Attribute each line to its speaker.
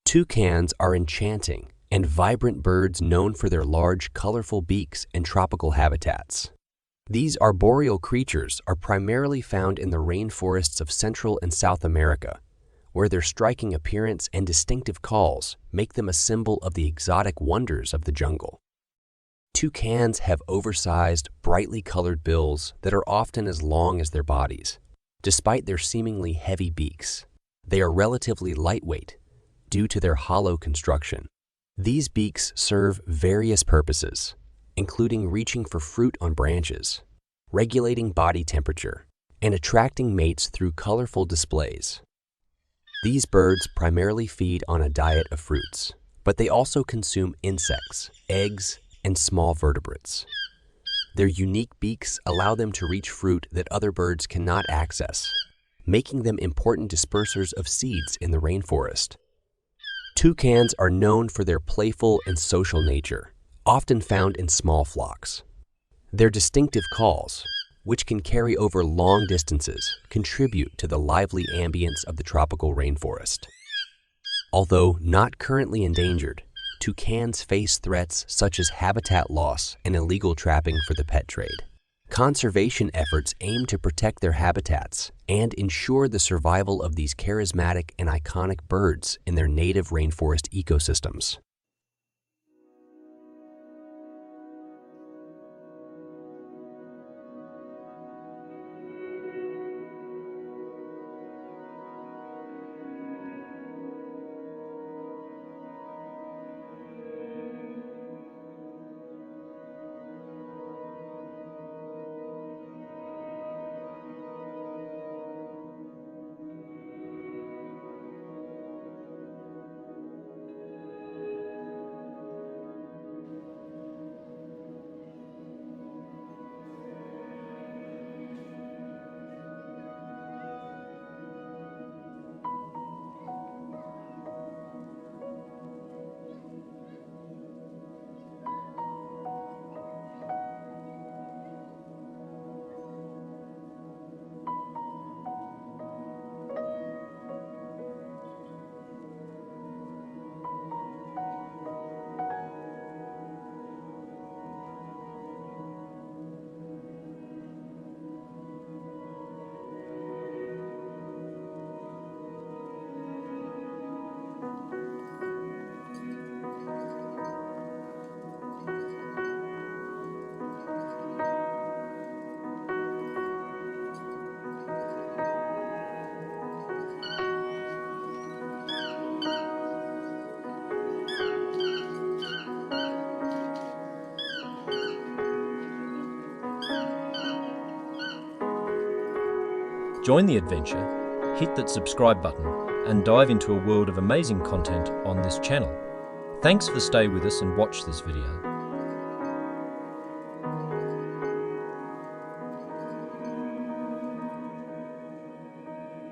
Speaker 1: Toucans are enchanting and vibrant birds known for their large, colorful beaks and tropical habitats. These arboreal creatures are primarily found in the rainforests of Central and South America, where their striking appearance and distinctive calls make them a symbol of the exotic wonders of the jungle. Toucans have oversized, brightly colored bills that are often as long as their bodies. Despite their seemingly heavy beaks, they are relatively lightweight due to their hollow construction. These beaks serve various purposes, including reaching for fruit on branches, regulating body temperature, and attracting mates through colorful displays. These birds primarily feed on a diet of fruits, but they also consume insects, eggs, and small vertebrates. Their unique beaks allow them to reach fruit that other birds cannot access, making them important dispersers of seeds in the rainforest. Toucans are known for their playful and social nature, often found in small flocks. Their distinctive calls, which can carry over long distances, contribute to the lively ambience of the tropical rainforest. Although not currently endangered, toucans face threats such as habitat loss and illegal trapping for the pet trade. Conservation efforts aim to protect their habitats and ensure the survival of these charismatic and iconic birds in their native rainforest ecosystems.
Speaker 2: Join the adventure, hit that subscribe button, and dive into a world of amazing content on this channel. Thanks for staying with us and watch this video.